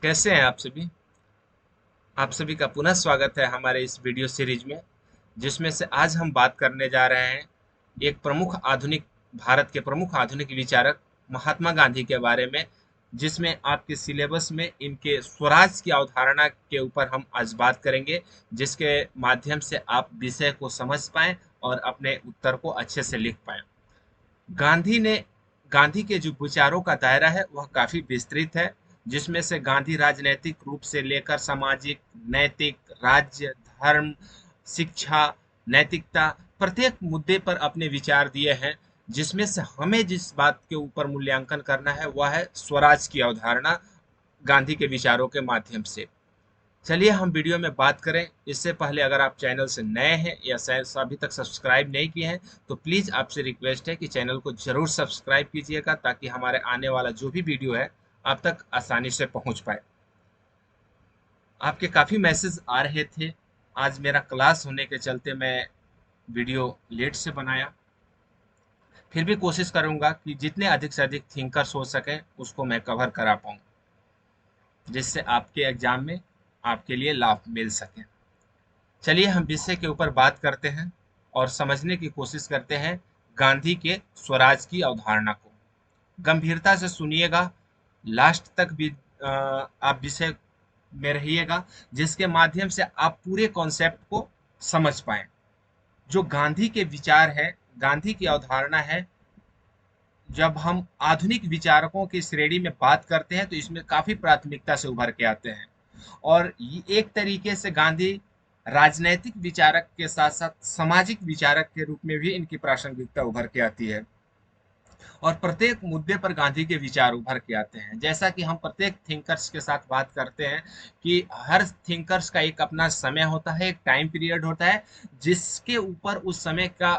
कैसे हैं आप सभी। आप सभी का पुनः स्वागत है हमारे इस वीडियो सीरीज में, जिसमें से आज हम बात करने जा रहे हैं एक प्रमुख आधुनिक भारत के प्रमुख आधुनिक विचारक महात्मा गांधी के बारे में, जिसमें आपके सिलेबस में इनके स्वराज की अवधारणा के ऊपर हम आज बात करेंगे, जिसके माध्यम से आप विषय को समझ पाएं और अपने उत्तर को अच्छे से लिख पाएं। गांधी ने गांधी के जो विचारों का दायरा है वह काफी विस्तृत है, जिसमें से गांधी राजनैतिक रूप से लेकर सामाजिक, नैतिक, राज्य, धर्म, शिक्षा, नैतिकता, प्रत्येक मुद्दे पर अपने विचार दिए हैं। जिसमें से हमें जिस बात के ऊपर मूल्यांकन करना है वह है स्वराज की अवधारणा गांधी के विचारों के माध्यम से। चलिए हम वीडियो में बात करें। इससे पहले अगर आप चैनल से नए हैं या शायद अभी तक सब्सक्राइब नहीं किए हैं तो प्लीज़ आपसे रिक्वेस्ट है कि चैनल को जरूर सब्सक्राइब कीजिएगा, ताकि हमारे आने वाला जो भी वीडियो है आप तक आसानी से पहुंच पाए। आपके काफ़ी मैसेज आ रहे थे। आज मेरा क्लास होने के चलते मैं वीडियो लेट से बनाया। फिर भी कोशिश करूंगा कि जितने अधिक से अधिक थिंकर्स हो सकें उसको मैं कवर करा पाऊँ, जिससे आपके एग्जाम में आपके लिए लाभ मिल सके। चलिए हम विषय के ऊपर बात करते हैं और समझने की कोशिश करते हैं गांधी के स्वराज की अवधारणा को। गंभीरता से सुनिएगा, लास्ट तक भी आप विषय में रहिएगा, जिसके माध्यम से आप पूरे कॉन्सेप्ट को समझ पाएं। जो गांधी के विचार है, गांधी की अवधारणा है, जब हम आधुनिक विचारकों की श्रेणी में बात करते हैं तो इसमें काफी प्राथमिकता से उभर के आते हैं। और एक तरीके से गांधी राजनैतिक विचारक के साथ साथ सामाजिक विचारक के रूप में भी इनकी प्रासंगिकता उभर के आती है। और प्रत्येक मुद्दे पर गांधी के विचार उभर के आते हैं। जैसा कि हम प्रत्येक थिंकर्स के साथ बात करते हैं कि हर थिंकर्स का एक अपना समय होता है, एक टाइम पीरियड होता है, जिसके ऊपर उस समय का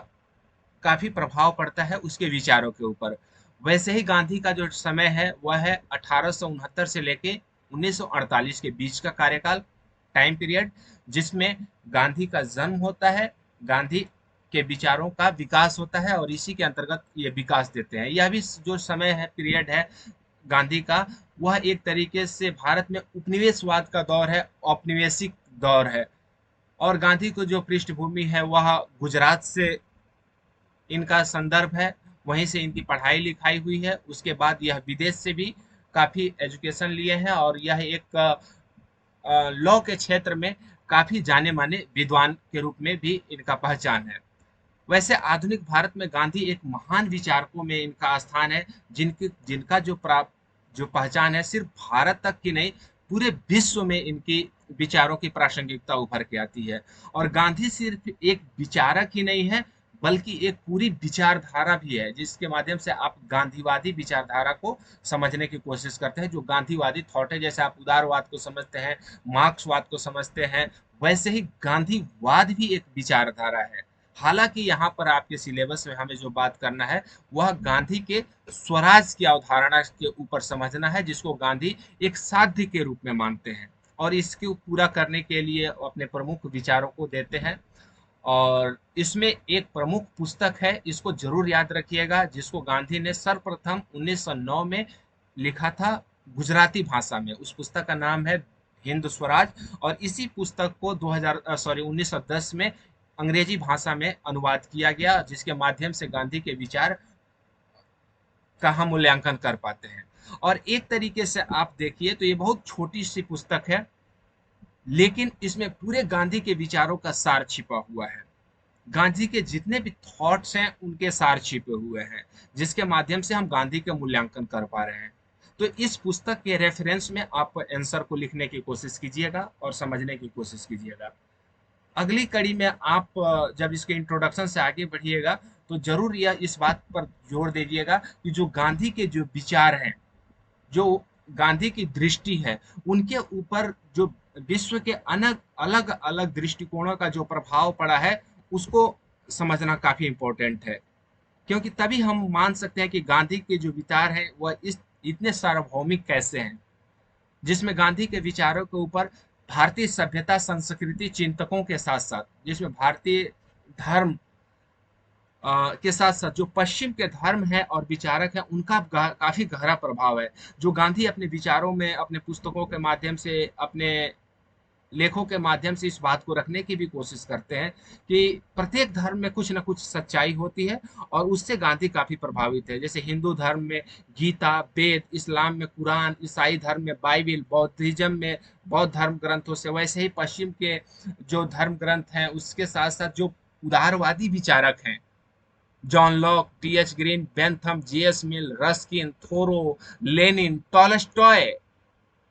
काफी प्रभाव पड़ता है उसके विचारों के ऊपर। वैसे ही गांधी का जो समय है वह है 1869 से लेके 1948 के बीच का कार्यकाल, टाइम पीरियड, जिसमें गांधी का जन्म होता है, गांधी के विचारों का विकास होता है और इसी के अंतर्गत ये विकास देते हैं। यह भी जो समय है, पीरियड है गांधी का, वह एक तरीके से भारत में उपनिवेशवाद का दौर है, औपनिवेशिक दौर है। और गांधी को जो पृष्ठभूमि है वह गुजरात से इनका संदर्भ है, वहीं से इनकी पढ़ाई लिखाई हुई है। उसके बाद यह विदेश से भी काफ़ी एजुकेशन लिए हैं और यह एक लॉ के क्षेत्र में काफ़ी जाने माने विद्वान के रूप में भी इनका पहचान है। वैसे आधुनिक भारत में गांधी एक महान विचारकों में इनका स्थान है, जिनकी जिनका जो पहचान है सिर्फ भारत तक की नहीं, पूरे विश्व में इनकी विचारों की प्रासंगिकता उभर के आती है। और गांधी सिर्फ एक विचारक ही नहीं है, बल्कि एक पूरी विचारधारा भी है, जिसके माध्यम से आप गांधीवादी विचारधारा को समझने की कोशिश करते हैं। जो गांधीवादी थॉट है, जैसे आप उदारवाद को समझते हैं, मार्क्सवाद को समझते हैं, वैसे ही गांधीवाद भी एक विचारधारा है। हालांकि यहाँ पर आपके सिलेबस में हमें जो बात करना है वह गांधी के स्वराज की अवधारणा के ऊपर समझना है, जिसको गांधी एक साध्य के रूप में मानते हैं और इसको पूरा करने के लिए अपने प्रमुख विचारों को देते हैं। और इसमें एक प्रमुख पुस्तक है, इसको जरूर याद रखिएगा, जिसको गांधी ने सर्वप्रथम 1909 में लिखा था गुजराती भाषा में। उस पुस्तक का नाम है हिंद स्वराज। और इसी पुस्तक को 1910 में अंग्रेजी भाषा में अनुवाद किया गया, जिसके माध्यम से गांधी के विचार का हम मूल्यांकन कर पाते हैं। और एक तरीके से आप देखिए तो ये बहुत छोटी सी पुस्तक है, लेकिन इसमें पूरे गांधी के विचारों का सार छिपा हुआ है। गांधी के जितने भी थॉट्स हैं उनके सार छिपे हुए हैं, जिसके माध्यम से हम गांधी का मूल्यांकन कर पा रहे हैं। तो इस पुस्तक के रेफरेंस में आप आंसर को लिखने की कोशिश कीजिएगा और समझने की कोशिश कीजिएगा। अगली कड़ी में आप जब इसके इंट्रोडक्शन से आगे बढ़िएगा तो जरूर यह इस बात पर जोर दीजिएगा कि जो गांधी के जो विचार हैं, जो गांधी की दृष्टि है, उनके ऊपर जो विश्व के अलग अलग दृष्टिकोणों का जो प्रभाव पड़ा है उसको समझना काफी इम्पोर्टेंट है। क्योंकि तभी हम मान सकते हैं कि गांधी के जो विचार हैं वह इस इतने सार्वभौमिक कैसे हैं, जिसमें गांधी के विचारों के ऊपर भारतीय सभ्यता संस्कृति चिंतकों के साथ साथ जिसमें भारतीय धर्म के साथ साथ जो पश्चिम के धर्म है और विचारक है उनका काफी गहरा प्रभाव है। जो गांधी अपने विचारों में, अपने पुस्तकों के माध्यम से, अपने लेखों के माध्यम से इस बात को रखने की भी कोशिश करते हैं कि प्रत्येक धर्म में कुछ ना कुछ सच्चाई होती है, और उससे गांधी काफी प्रभावित है। जैसे हिंदू धर्म में गीता, वेद, इस्लाम में कुरान, ईसाई धर्म में बाइबिल, बौद्धिज्म में बौद्ध धर्म ग्रंथों से, वैसे ही पश्चिम के जो धर्म ग्रंथ हैं उसके साथ साथ जो उदारवादी विचारक हैं, John Locke, T H. Green, Bentham, J S. Mill, Ruskin, Thoreau, Lenin, Tolstoy,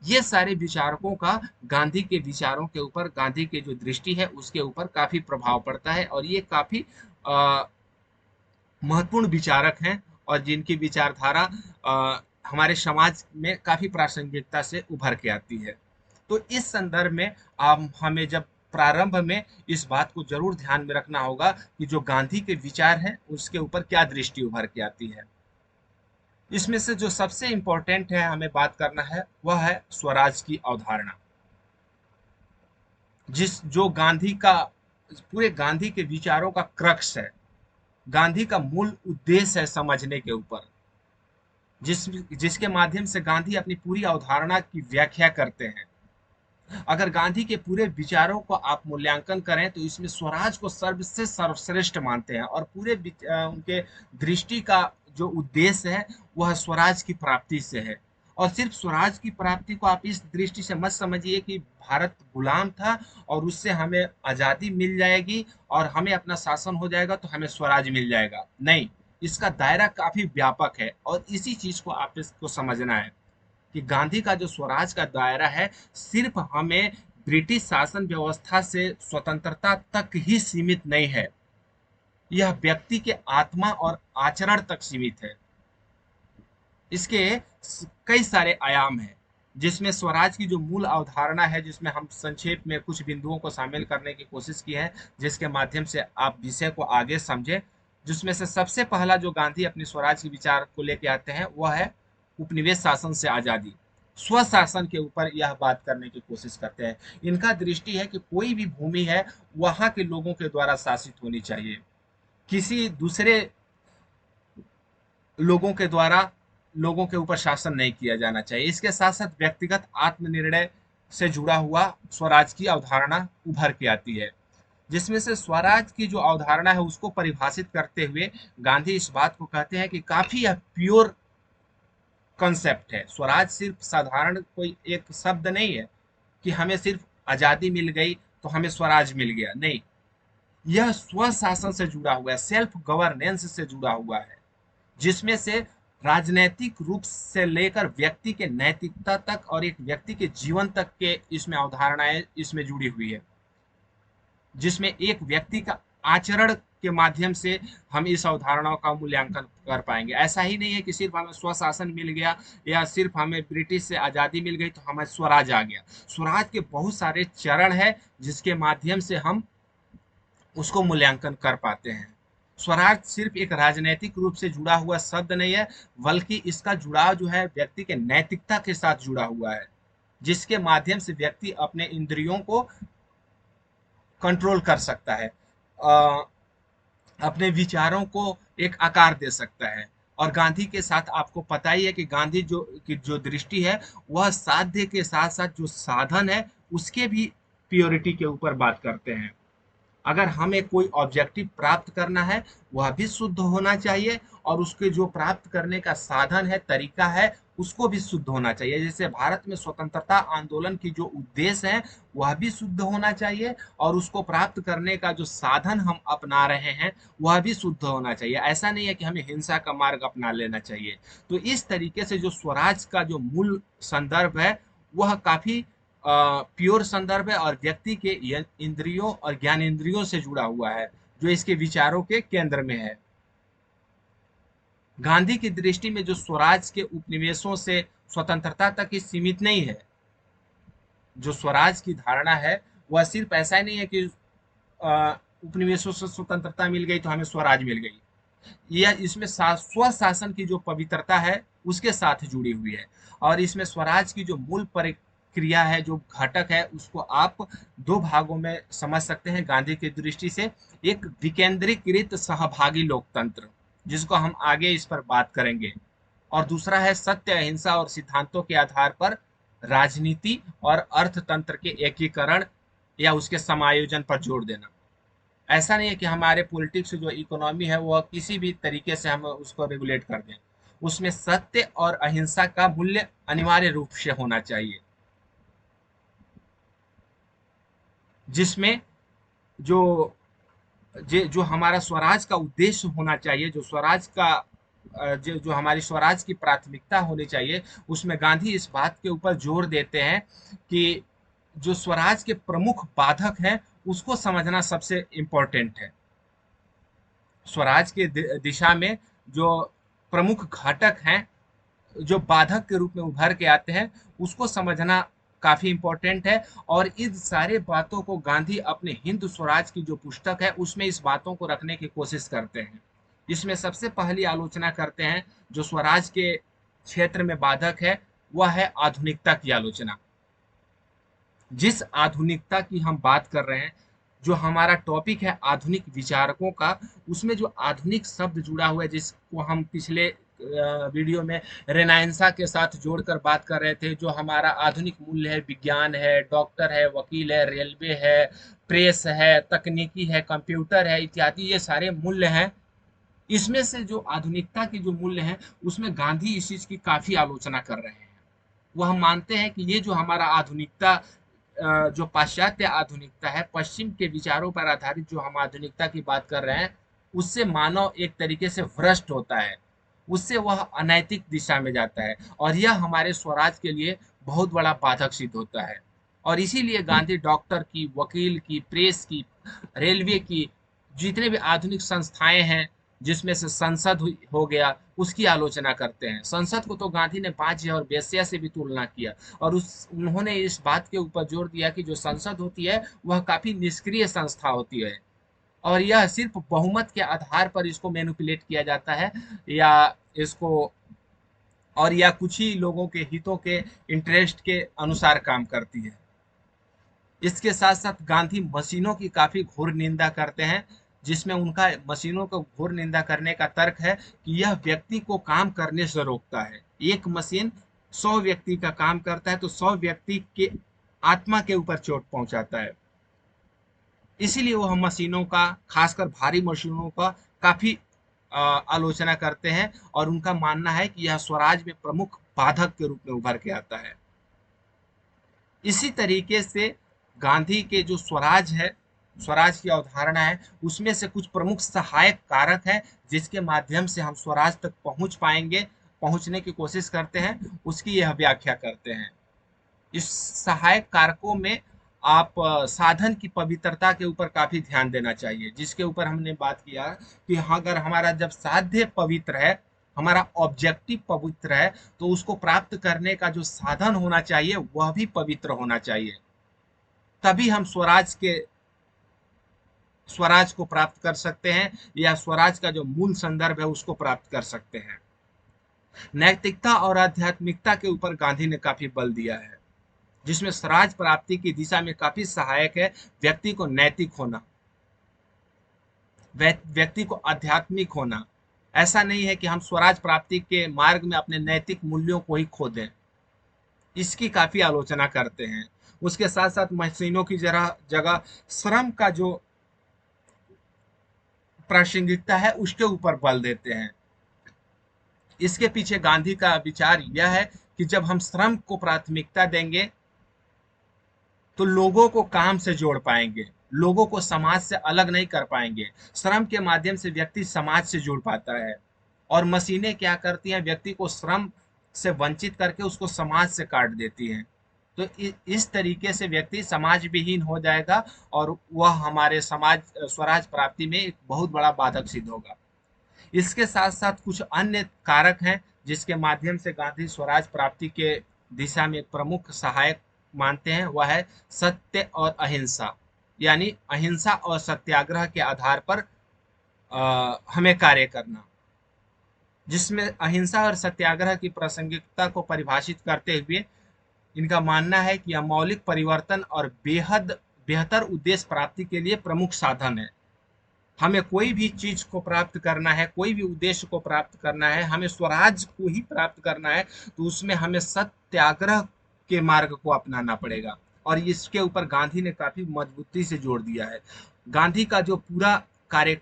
ये सारे विचारकों का गांधी के विचारों के ऊपर, गांधी की जो दृष्टि है उसके ऊपर काफी प्रभाव पड़ता है, और ये काफी महत्वपूर्ण विचारक हैं, और जिनकी विचारधारा हमारे समाज में काफी प्रासंगिकता से उभर के आती है। तो इस संदर्भ में हमें जब प्रारंभ में इस बात को जरूर ध्यान में रखना होगा कि जो गांधी के विचार हैं उसके ऊपर क्या दृष्टि उभर के आती है। इसमें से जो सबसे इंपॉर्टेंट है हमें बात करना है वह है स्वराज की अवधारणा, जिस जो गांधी का, पूरे गांधी के विचारों का क्रक्स है, गांधी का मूल उद्देश्य है समझने के ऊपर, जिसके माध्यम से गांधी अपनी पूरी अवधारणा की व्याख्या करते हैं। अगर गांधी के पूरे विचारों को आप मूल्यांकन करें तो इसमें स्वराज को सर्वसे सर्वश्रेष्ठ मानते हैं, और पूरे उनके दृष्टि का जो उद्देश्य है वह स्वराज की प्राप्ति से है। और सिर्फ स्वराज की प्राप्ति को आप इस दृष्टि से मत समझिए कि भारत गुलाम था और उससे हमें आजादी मिल जाएगी और हमें अपना शासन हो जाएगा तो हमें स्वराज मिल जाएगा, नहीं। इसका दायरा काफी व्यापक है, और इसी चीज को आप इसको समझना है कि गांधी का जो स्वराज का दायरा है सिर्फ हमें ब्रिटिश शासन व्यवस्था से स्वतंत्रता तक ही सीमित नहीं है, यह व्यक्ति के आत्मा और आचरण तक सीमित है। इसके कई सारे आयाम हैं, जिसमें स्वराज की जो मूल अवधारणा है, जिसमें हम संक्षेप में कुछ बिंदुओं को शामिल करने की कोशिश की है, जिसके माध्यम से आप विषय को आगे समझें। जिसमें से सबसे पहला जो गांधी अपनी स्वराज के विचार को लेके आते हैं वह है उपनिवेश शासन से आजादी। स्वशासन के ऊपर यह बात करने की कोशिश करते हैं। इनका दृष्टि है कि कोई भी भूमि है वहां के लोगों के द्वारा शासित होनी चाहिए, किसी दूसरे लोगों के द्वारा लोगों के ऊपर शासन नहीं किया जाना चाहिए। इसके साथ साथ व्यक्तिगत आत्मनिर्णय से जुड़ा हुआ स्वराज की अवधारणा उभर के आती है, जिसमें से स्वराज की जो अवधारणा है उसको परिभाषित करते हुए गांधी इस बात को कहते हैं कि काफी यह प्योर कंसेप्ट है। स्वराज सिर्फ साधारण कोई एक शब्द नहीं है कि हमें सिर्फ आजादी मिल गई तो हमें स्वराज मिल गया, नहीं। यह स्वशासन से जुड़ा हुआ है, सेल्फ गवर्नेंस से जुड़ा हुआ है, जिसमें से राजनैतिक रूप से लेकर व्यक्ति के नैतिकता तक और एक व्यक्ति के जीवन तक के इसमें अवधारणाएं इसमें जुड़ी हुई है, जिसमें एक व्यक्ति का आचरण के माध्यम से हम इस अवधारणाओं का मूल्यांकन कर पाएंगे। ऐसा ही नहीं है कि सिर्फ हमें स्वशासन मिल गया या सिर्फ हमें ब्रिटिश से आजादी मिल गई तो हमें स्वराज आ गया। स्वराज के बहुत सारे चरण है जिसके माध्यम से हम उसको मूल्यांकन कर पाते हैं। स्वराज सिर्फ एक राजनीतिक रूप से जुड़ा हुआ शब्द नहीं है, बल्कि इसका जुड़ाव जो है व्यक्ति के नैतिकता के साथ जुड़ा हुआ है, जिसके माध्यम से व्यक्ति अपने इंद्रियों को कंट्रोल कर सकता है, अपने विचारों को एक आकार दे सकता है। और गांधी के साथ आपको पता ही है कि गांधी की जो दृष्टि है वह साध्य के साथ साथ जो साधन है उसके भी प्योरिटी के ऊपर बात करते हैं। अगर हमें कोई ऑब्जेक्टिव प्राप्त करना है वह भी शुद्ध होना चाहिए, और उसके जो प्राप्त करने का साधन है, तरीका है, उसको भी शुद्ध होना चाहिए। जैसे भारत में स्वतंत्रता आंदोलन की जो उद्देश्य है वह भी शुद्ध होना चाहिए, और उसको प्राप्त करने का जो साधन हम अपना रहे हैं वह भी शुद्ध होना चाहिए। ऐसा नहीं है कि हमें हिंसा का मार्ग अपना लेना चाहिए। तो इस तरीके से जो स्वराज का जो मूल संदर्भ है वह काफी प्योर संदर्भ है, और व्यक्ति के इंद्रियों और ज्ञानेंद्रियों से जुड़ा हुआ है, जो इसके विचारों के केंद्र में है। गांधी की दृष्टि में जो स्वराज के उपनिवेशों से स्वतंत्रता तक ही सीमित नहीं है। जो स्वराज की धारणा है वह सिर्फ ऐसा ही नहीं है कि उपनिवेशों से स्वतंत्रता मिल गई तो हमें स्वराज मिल गई। यह इसमें स्वशासन की जो पवित्रता है उसके साथ जुड़ी हुई है, और इसमें स्वराज की जो मूल क्रिया है, जो घटक है, उसको आप दो भागों में समझ सकते हैं गांधी की दृष्टि से। एक विकेंद्रीकृत सहभागी लोकतंत्र, जिसको हम आगे इस पर बात करेंगे, और दूसरा है सत्य, अहिंसा और सिद्धांतों के आधार पर राजनीति और अर्थतंत्र के एकीकरण या उसके समायोजन पर जोर देना। ऐसा नहीं है कि हमारे पॉलिटिक्स जो इकोनॉमी है वह किसी भी तरीके से हम उसको रेगुलेट कर दें। उसमें सत्य और अहिंसा का मूल्य अनिवार्य रूप से होना चाहिए, जिसमें जो जो हमारा स्वराज का उद्देश्य होना चाहिए, जो स्वराज का जो जो हमारी स्वराज की प्राथमिकता होनी चाहिए, उसमें गांधी इस बात के ऊपर जोर देते हैं कि जो स्वराज के प्रमुख बाधक हैं उसको समझना सबसे इम्पोर्टेंट है। स्वराज के दिशा में जो प्रमुख घटक हैं, जो बाधक के रूप में उभर के आते हैं, उसको समझना काफी इम्पोर्टेंट है। और इन सारे बातों को गांधी अपने हिंद स्वराज की जो पुस्तक है उसमें इस बातों को रखने की कोशिश करते हैं। इसमें सबसे पहली आलोचना करते हैं जो स्वराज के क्षेत्र में बाधक है, वह है आधुनिकता की आलोचना। जिस आधुनिकता की हम बात कर रहे हैं, जो हमारा टॉपिक है आधुनिक विचारकों का, उसमें जो आधुनिक शब्द जुड़ा हुआ है, जिसको हम पिछले वीडियो में रेनाइंसा के साथ जोड़कर बात कर रहे थे, जो हमारा आधुनिक मूल्य है, विज्ञान है, डॉक्टर है, वकील है, रेलवे है, प्रेस है, तकनीकी है, कंप्यूटर है, इत्यादि, ये सारे मूल्य हैं। इसमें से जो आधुनिकता के जो मूल्य हैं, उसमें गांधी इस चीज की काफी आलोचना कर रहे हैं। वो हम मानते हैं कि ये जो हमारा आधुनिकता, जो पाश्चात्य आधुनिकता है, पश्चिम के विचारों पर आधारित जो हम आधुनिकता की बात कर रहे हैं, उससे मानव एक तरीके से भ्रष्ट होता है, उससे वह अनैतिक दिशा में जाता है, और यह हमारे स्वराज के लिए बहुत बड़ा बाधक सिद्ध होता है। और इसीलिए गांधी डॉक्टर की, वकील की, प्रेस की, रेलवे की, जितने भी आधुनिक संस्थाएं हैं, जिसमें से संसद हो गया, उसकी आलोचना करते हैं। संसद को तो गांधी ने बाह्य और वेश्या से भी तुलना किया, और उन्होंने इस बात के ऊपर जोर दिया कि जो संसद होती है वह काफी निष्क्रिय संस्था होती है, और यह सिर्फ बहुमत के आधार पर इसको मैनिपुलेट किया जाता है, या इसको, और या कुछ ही लोगों के हितों के, इंटरेस्ट के अनुसार काम करती है। इसके साथ साथ गांधी मशीनों की काफी घोर निंदा करते हैं, जिसमें उनका मशीनों को घोर निंदा करने का तर्क है कि यह व्यक्ति को काम करने से रोकता है। एक मशीन 100 व्यक्ति का काम करता है तो 100 व्यक्ति के आत्मा के ऊपर चोट पहुंचाता है। इसीलिए वो हम मशीनों का, खासकर भारी मशीनों का, काफी आलोचना करते हैं, और उनका मानना है कि यह स्वराज में प्रमुख बाधक के रूप में उभर के आता है। इसी तरीके से गांधी के जो स्वराज है, स्वराज की अवधारणा है, उसमें से कुछ प्रमुख सहायक कारक है जिसके माध्यम से हम स्वराज तक पहुंच पाएंगे, पहुंचने की कोशिश करते हैं, उसकी यह व्याख्या करते हैं। इस सहायक कारकों में आप साधन की पवित्रता के ऊपर काफी ध्यान देना चाहिए, जिसके ऊपर हमने बात किया कि अगर हमारा जब साध्य पवित्र है, हमारा ऑब्जेक्टिव पवित्र है, तो उसको प्राप्त करने का जो साधन होना चाहिए वह भी पवित्र होना चाहिए। तभी हम स्वराज को प्राप्त कर सकते हैं, या स्वराज का जो मूल संदर्भ है उसको प्राप्त कर सकते हैं। नैतिकता और आध्यात्मिकता के ऊपर गांधी ने काफी बल दिया है, जिसमें स्वराज प्राप्ति की दिशा में काफी सहायक है व्यक्ति को नैतिक होना, व्यक्ति को आध्यात्मिक होना। ऐसा नहीं है कि हम स्वराज प्राप्ति के मार्ग में अपने नैतिक मूल्यों को ही खो दें। इसकी काफी आलोचना करते हैं। उसके साथ साथ मशीनों की जगह जगह श्रम का जो प्रासंगिकता है उसके ऊपर बल देते हैं। इसके पीछे गांधी का विचार यह है कि जब हम श्रम को प्राथमिकता देंगे तो लोगों को काम से जोड़ पाएंगे, लोगों को समाज से अलग नहीं कर पाएंगे। श्रम के माध्यम से व्यक्ति समाज से जुड़ पाता है, और मशीनें क्या करती हैं, व्यक्ति को श्रम से वंचित करके उसको समाज से काट देती हैं। तो इस तरीके से व्यक्ति समाज विहीन हो जाएगा, और वह हमारे समाज स्वराज प्राप्ति में एक बहुत बड़ा बाधक सिद्ध होगा। इसके साथ साथ कुछ अन्य कारक हैं जिसके माध्यम से गांधी स्वराज प्राप्ति के दिशा में एक प्रमुख सहायक मानते हैं, वह है सत्य और अहिंसा, यानी अहिंसा और सत्याग्रह के आधार पर हमें कार्य करना, जिसमें अहिंसा और सत्याग्रह की प्रासंगिकता को परिभाषित करते हुए इनका मानना है कि यह मौलिक परिवर्तन और बेहद बेहतर उद्देश्य प्राप्ति के लिए प्रमुख साधन है। हमें कोई भी चीज को प्राप्त करना है, कोई भी उद्देश्य को प्राप्त करना है, हमें स्वराज को ही प्राप्त करना है, तो उसमें हमें सत्याग्रह के मार्ग को अपनाना पड़ेगा। और इसके ऊपर गांधी ने काफी मजबूती से जोर दिया है। गांधी का जो पूरा कार्य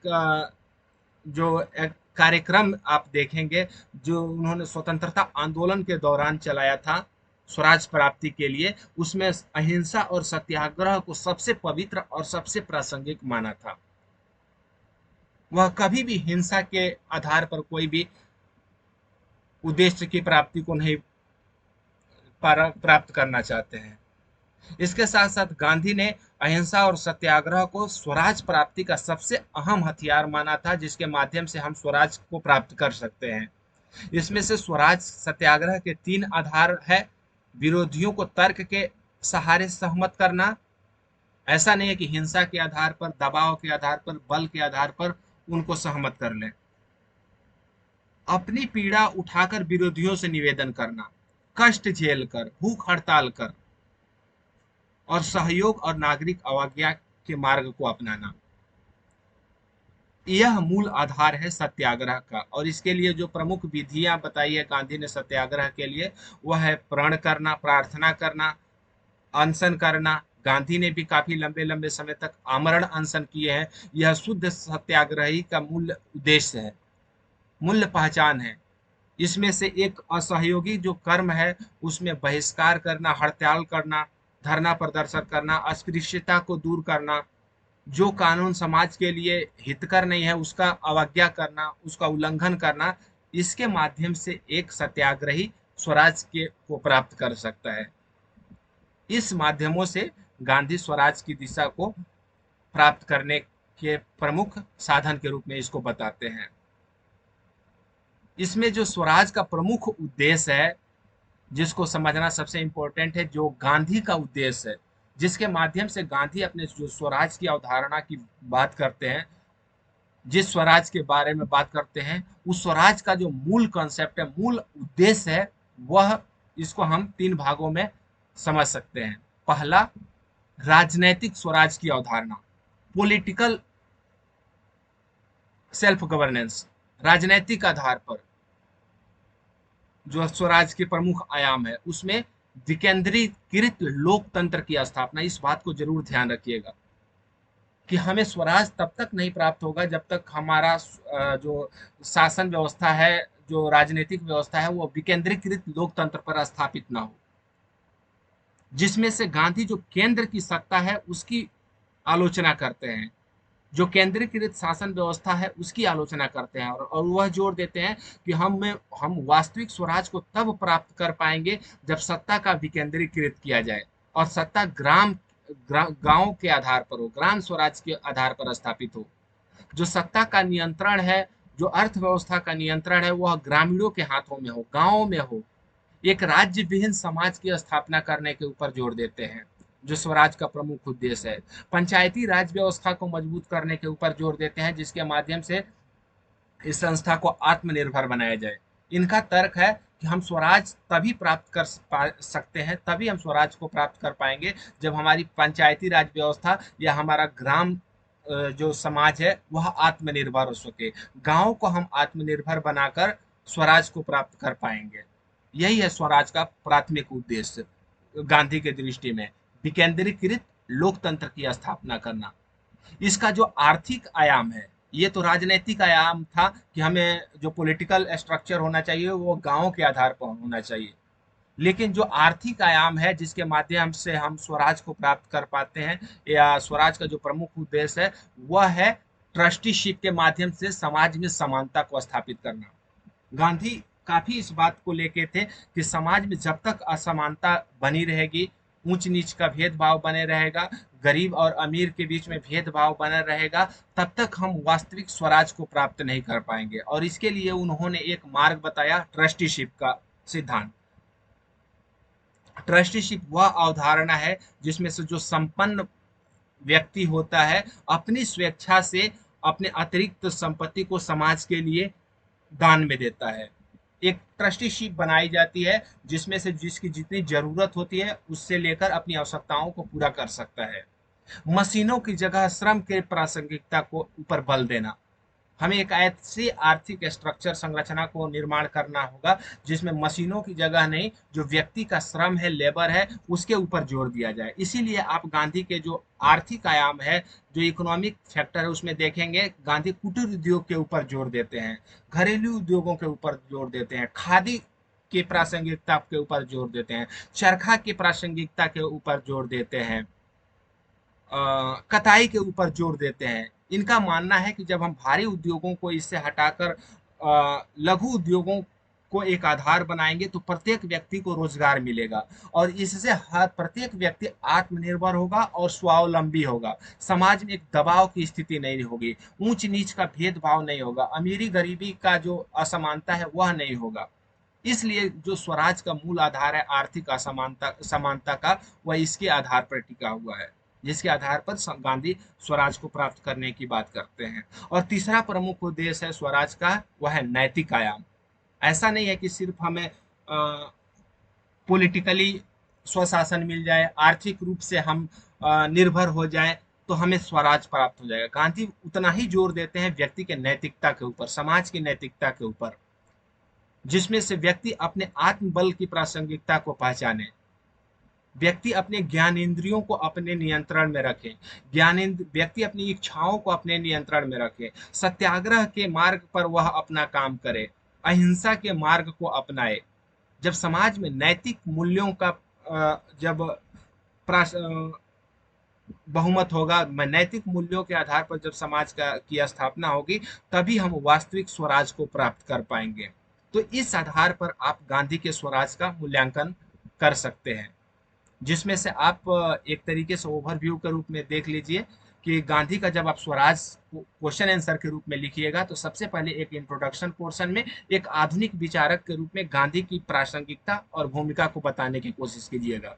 जो एक कार्यक्रम आप देखेंगे, जो उन्होंने स्वतंत्रता आंदोलन के दौरान चलाया था स्वराज प्राप्ति के लिए, उसमें अहिंसा और सत्याग्रह को सबसे पवित्र और सबसे प्रासंगिक माना था। वह कभी भी हिंसा के आधार पर कोई भी उद्देश्य की प्राप्ति को नहीं प्राप्त करना चाहते हैं। इसके साथ साथ गांधी ने अहिंसा और सत्याग्रह को स्वराज प्राप्ति का सबसे अहम हथियार माना था, जिसके माध्यम से हम स्वराज को प्राप्त कर सकते हैं। इसमें से स्वराज सत्याग्रह के 3 आधार है। विरोधियों को तर्क के सहारे सहमत करना, ऐसा नहीं है कि हिंसा के आधार पर, दबाव के आधार पर, बल के आधार पर उनको सहमत कर लें। अपनी पीड़ा उठाकर विरोधियों से निवेदन करना, कष्ट झेल कर, भूख हड़ताल कर, और सहयोग और नागरिक अवज्ञा के मार्ग को अपनाना, यह मूल आधार है सत्याग्रह का। और इसके लिए जो प्रमुख विधियां बताई है गांधी ने सत्याग्रह के लिए, वह है प्रण करना, प्रार्थना करना, अनशन करना। गांधी ने भी काफी लंबे लंबे समय तक आमरण अनशन किए हैं। यह शुद्ध सत्याग्रही का मूल उद्देश्य है, मूल्य पहचान है। इसमें से एक असहयोगी जो कर्म है, उसमें बहिष्कार करना, हड़ताल करना, धरना प्रदर्शन करना, अस्पृश्यता को दूर करना, जो कानून समाज के लिए हितकर नहीं है उसका अवज्ञा करना, उसका उल्लंघन करना, इसके माध्यम से एक सत्याग्रही स्वराज के को प्राप्त कर सकता है। इस माध्यमों से गांधी स्वराज की दिशा को प्राप्त करने के प्रमुख साधन के रूप में इसको बताते हैं। इसमें जो स्वराज का प्रमुख उद्देश्य है, जिसको समझना सबसे इंपॉर्टेंट है, जो गांधी का उद्देश्य है, जिसके माध्यम से गांधी अपने जो स्वराज की अवधारणा की बात करते हैं, जिस स्वराज के बारे में बात करते हैं, उस स्वराज का जो मूल कॉन्सेप्ट है, मूल उद्देश्य है, वह इसको हम 3 भागों में समझ सकते हैं। पहला, राजनैतिक स्वराज की अवधारणा, पॉलिटिकल सेल्फ गवर्नेंस, राजनैतिक आधार पर जो स्वराज के प्रमुख आयाम है, उसमें विकेंद्रीकृत लोकतंत्र की स्थापना। इस बात को जरूर ध्यान रखिएगा कि हमें स्वराज तब तक नहीं प्राप्त होगा जब तक हमारा जो शासन व्यवस्था है, जो राजनीतिक व्यवस्था है, वो विकेंद्रीकृत लोकतंत्र पर स्थापित ना हो, जिसमें से गांधी जो केंद्र की सत्ता है उसकी आलोचना करते हैं, जो केंद्रीकृत शासन व्यवस्था है उसकी आलोचना करते हैं, और वह जोर देते हैं कि हम वास्तविक स्वराज को तब प्राप्त कर पाएंगे जब सत्ता का विकेंद्रीकृत किया जाए और सत्ता गांव के आधार पर हो, ग्राम स्वराज के आधार पर स्थापित हो। जो सत्ता का नियंत्रण है, जो अर्थव्यवस्था का नियंत्रण है, वह ग्रामीणों के हाथों में हो, गांवों में हो। एक राज्य विहीन समाज की स्थापना करने के ऊपर जोर देते हैं, जो स्वराज का प्रमुख उद्देश्य है। पंचायती राज व्यवस्था को मजबूत करने के ऊपर जोर देते हैं, जिसके माध्यम से इस संस्था को आत्मनिर्भर बनाया जाए। इनका तर्क है कि हम स्वराज तभी प्राप्त कर सकते हैं, तभी हम स्वराज को प्राप्त कर पाएंगे जब हमारी पंचायती राज व्यवस्था या हमारा ग्राम जो समाज है वह आत्मनिर्भर हो सके। गांव को हम आत्मनिर्भर बनाकर स्वराज को प्राप्त कर पाएंगे। यही है स्वराज का प्राथमिक उद्देश्य गांधी के दृष्टि में, विकेंद्रीकृत लोकतंत्र की स्थापना करना। इसका जो आर्थिक आयाम है, ये तो राजनीतिक आयाम था कि हमें जो पॉलिटिकल स्ट्रक्चर होना चाहिए वो गांव के आधार पर होना चाहिए, लेकिन जो आर्थिक आयाम है जिसके माध्यम से हम स्वराज को प्राप्त कर पाते हैं, या स्वराज का जो प्रमुख उद्देश्य है, वह है ट्रस्टीशिप के माध्यम से समाज में समानता को स्थापित करना। गांधी काफी इस बात को लेके थे कि समाज में जब तक असमानता बनी रहेगी, ऊंच नीच का भेदभाव बने रहेगा, गरीब और अमीर के बीच में भेदभाव बना रहेगा, तब तक हम वास्तविक स्वराज को प्राप्त नहीं कर पाएंगे। और इसके लिए उन्होंने एक मार्ग बताया, ट्रस्टीशिप का सिद्धांत। ट्रस्टीशिप वह अवधारणा है जिसमें से जो संपन्न व्यक्ति होता है अपनी स्वेच्छा से अपने अतिरिक्त संपत्ति को समाज के लिए दान में देता है। एक ट्रस्टीशिप बनाई जाती है, जिसमें से जिसकी जितनी जरूरत होती है उससे लेकर अपनी आवश्यकताओं को पूरा कर सकता है। मशीनों की जगह श्रम के प्रासंगिकता को ऊपर बल देना। हमें एक ऐसी आर्थिक स्ट्रक्चर संरचना को निर्माण करना होगा जिसमें मशीनों की जगह नहीं, जो व्यक्ति का श्रम है, लेबर है, उसके ऊपर जोर दिया जाए। इसीलिए आप गांधी के जो आर्थिक आयाम है, जो इकोनॉमिक फैक्टर है, उसमें देखेंगे गांधी कुटीर उद्योग के ऊपर जोर देते हैं, घरेलू उद्योगों के ऊपर जोर देते हैं, खादी की प्रासंगिकता के ऊपर जोर देते हैं, चरखा की प्रासंगिकता के ऊपर जोर देते हैं, कताई के ऊपर जोर देते हैं। इनका मानना है कि जब हम भारी उद्योगों को इससे हटाकर लघु उद्योगों को एक आधार बनाएंगे तो प्रत्येक व्यक्ति को रोजगार मिलेगा, और इससे हर प्रत्येक व्यक्ति आत्मनिर्भर होगा और स्वावलंबी होगा। समाज में एक दबाव की स्थिति नहीं होगी, ऊंच नीच का भेदभाव नहीं होगा, अमीरी गरीबी का जो असमानता है वह नहीं होगा। इसलिए जो स्वराज का मूल आधार है आर्थिक असमानता समानता का, वह इसके आधार पर टिका हुआ है, जिसके आधार पर गांधी स्वराज को प्राप्त करने की बात करते हैं। और तीसरा प्रमुख उद्देश्य है स्वराज का, वह है नैतिक आयाम। ऐसा नहीं है कि सिर्फ हमें पॉलिटिकली स्वशासन मिल जाए, आर्थिक रूप से हम निर्भर हो जाए तो हमें स्वराज प्राप्त हो जाएगा। गांधी उतना ही जोर देते हैं व्यक्ति के नैतिकता के ऊपर, समाज की नैतिकता के ऊपर, जिसमें से व्यक्ति अपने आत्मबल की प्रासंगिकता को पहचाने, व्यक्ति अपने ज्ञानेंद्रियों को अपने नियंत्रण में रखे, ज्ञानेंद्र व्यक्ति अपनी इच्छाओं को अपने नियंत्रण में रखे, सत्याग्रह के मार्ग पर वह अपना काम करे, अहिंसा के मार्ग को अपनाए। जब समाज में नैतिक मूल्यों का जब बहुमत होगा, नैतिक मूल्यों के आधार पर जब समाज का की स्थापना होगी, तभी हम वास्तविक स्वराज को प्राप्त कर पाएंगे। तो इस आधार पर आप गांधी के स्वराज का मूल्यांकन कर सकते हैं, जिसमें से आप एक तरीके से ओवरव्यू के रूप में देख लीजिए कि गांधी का जब आप स्वराज क्वेश्चन आंसर के रूप में लिखिएगा तो सबसे पहले एक इंट्रोडक्शन पोर्शन में एक आधुनिक विचारक के रूप में गांधी की प्रासंगिकता और भूमिका को बताने की कोशिश कीजिएगा,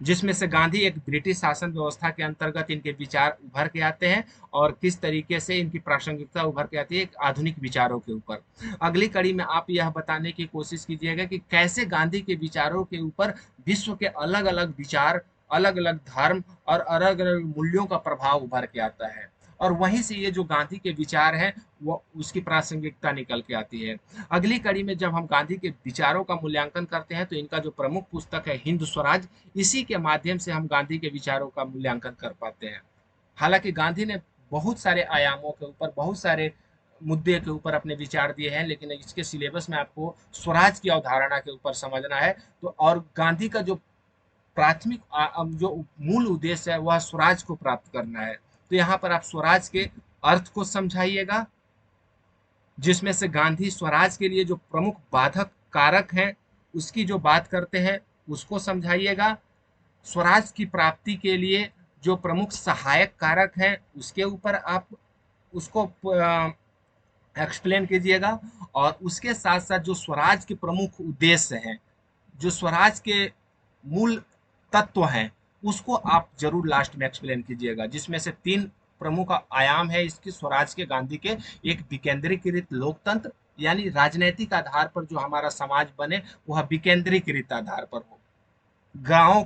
जिसमें से गांधी एक ब्रिटिश शासन व्यवस्था के अंतर्गत इनके विचार उभर के आते हैं और किस तरीके से इनकी प्रासंगिकता उभर के आती है एक आधुनिक विचारों के ऊपर। अगली कड़ी में आप यह बताने की कोशिश कीजिएगा कि कैसे गांधी के विचारों के ऊपर विश्व के अलग अलग विचार, अलग अलग धर्म और अलग अलग मूल्यों का प्रभाव उभर के आता है, और वहीं से ये जो गांधी के विचार हैं वो उसकी प्रासंगिकता निकल के आती है। अगली कड़ी में जब हम गांधी के विचारों का मूल्यांकन करते हैं तो इनका जो प्रमुख पुस्तक है हिंद स्वराज, इसी के माध्यम से हम गांधी के विचारों का मूल्यांकन कर पाते हैं। हालांकि गांधी ने बहुत सारे आयामों के ऊपर, बहुत सारे मुद्दे के ऊपर अपने विचार दिए हैं, लेकिन इसके सिलेबस में आपको स्वराज की अवधारणा के ऊपर समझना है। तो और गांधी का जो प्राथमिक जो मूल उद्देश्य है वह स्वराज को प्राप्त करना है। तो यहाँ पर आप स्वराज के अर्थ को समझाइएगा, जिसमें से गांधी स्वराज के लिए जो प्रमुख बाधक कारक हैं उसकी जो बात करते हैं उसको समझाइएगा। स्वराज की प्राप्ति के लिए जो प्रमुख सहायक कारक हैं उसके ऊपर आप उसको एक्सप्लेन कीजिएगा, और उसके साथ साथ जो स्वराज के प्रमुख उद्देश्य हैं, जो स्वराज के मूल तत्व हैं, उसको आप जरूर लास्ट में एक्सप्लेन कीजिएगा, जिसमें से तीन प्रमुख आयाम है इसकी स्वराज के गांधी के। एक विकेंद्रीकृत लोकतंत्र, यानी राजनीतिक आधार पर जो हमारा समाज बने वह विकेंद्रीकृत आधार पर हो, गांवों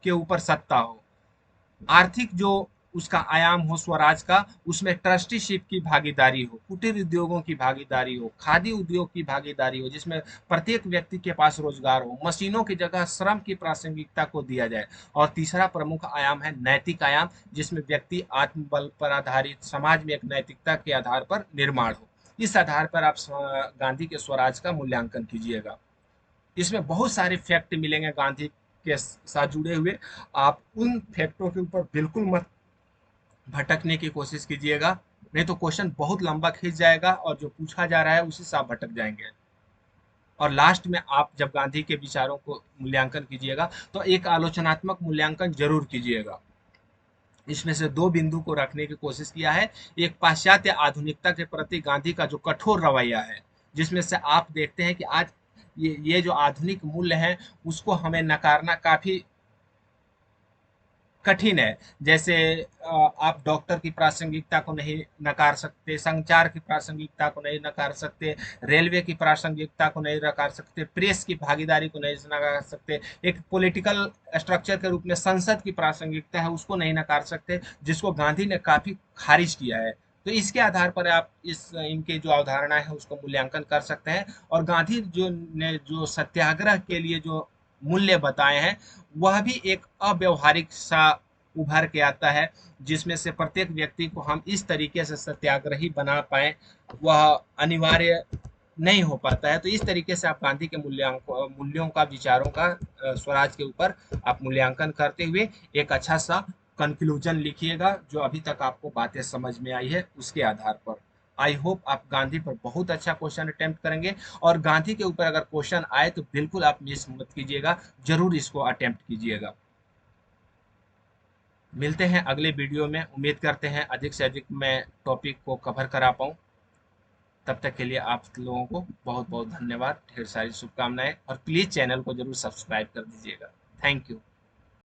के ऊपर सत्ता हो, आर्थिक जो उसका आयाम हो स्वराज का, उसमें ट्रस्टीशिप की भागीदारी हो, कुटीर उद्योगों की भागीदारी हो, खादी उद्योग की भागीदारी हो, जिसमें प्रत्येक व्यक्ति के पास रोजगार हो, मशीनों की जगह श्रम की प्रासंगिकता को दिया जाए, और तीसरा प्रमुख आयाम है नैतिक आयाम, जिसमें व्यक्ति आत्मबल पर आधारित समाज में एक नैतिकता के आधार पर निर्माण हो। इस आधार पर आप गांधी के स्वराज का मूल्यांकन कीजिएगा। इसमें बहुत सारे फैक्ट मिलेंगे गांधी के साथ जुड़े हुए, आप उन फैक्टों के ऊपर बिल्कुल मत भटकने की कोशिश कीजिएगा, नहीं तो क्वेश्चन बहुत लंबा खींच जाएगा और जो पूछा जा रहा है उसी से आप भटक जाएंगे। और लास्ट में आप जब गांधी के विचारों को मूल्यांकन कीजिएगा तो एक आलोचनात्मक मूल्यांकन जरूर कीजिएगा। इसमें से दो बिंदु को रखने की कोशिश किया है। एक पाश्चात्य आधुनिकता के प्रति गांधी का जो कठोर रवैया है, जिसमें से आप देखते हैं कि आज ये जो आधुनिक मूल्य है उसको हमें नकारना काफी कठिन है। जैसे आप डॉक्टर की प्रासंगिकता को नहीं नकार सकते, संचार की प्रासंगिकता को नहीं नकार सकते, रेलवे की प्रासंगिकता को नहीं नकार सकते, प्रेस की भागीदारी को नहीं नकार सकते, एक पॉलिटिकल स्ट्रक्चर के रूप में संसद की प्रासंगिकता है उसको नहीं नकार सकते, जिसको गांधी ने काफी खारिज किया है। तो इसके आधार पर आप इस इनके जो अवधारणा है उसको मूल्यांकन कर सकते हैं। और गांधी जो ने जो सत्याग्रह के लिए जो मूल्य बताए हैं वह भी एक अव्यवहारिक सा उभर के आता है, जिसमें से प्रत्येक व्यक्ति को हम इस तरीके से सत्याग्रही बना पाए वह अनिवार्य नहीं हो पाता है। तो इस तरीके से आप गांधी के मूल्यों का, विचारों का स्वराज के ऊपर आप मूल्यांकन करते हुए एक अच्छा सा कंक्लूजन लिखिएगा, जो अभी तक आपको बातें समझ में आई है उसके आधार पर। आई होप आप गांधी पर बहुत अच्छा क्वेश्चन अटेम्प्ट करेंगे, और गांधी के ऊपर अगर क्वेश्चन आए तो बिल्कुल आप मिस मत कीजिएगा, जरूर इसको अटेम्प्ट कीजिएगा। मिलते हैं अगले वीडियो में, उम्मीद करते हैं अधिक से अधिक मैं टॉपिक को कवर करा पाऊँ। तब तक के लिए आप लोगों को बहुत बहुत धन्यवाद, ढेर सारी शुभकामनाएं, और प्लीज़ चैनल को जरूर सब्सक्राइब कर दीजिएगा। Thank you.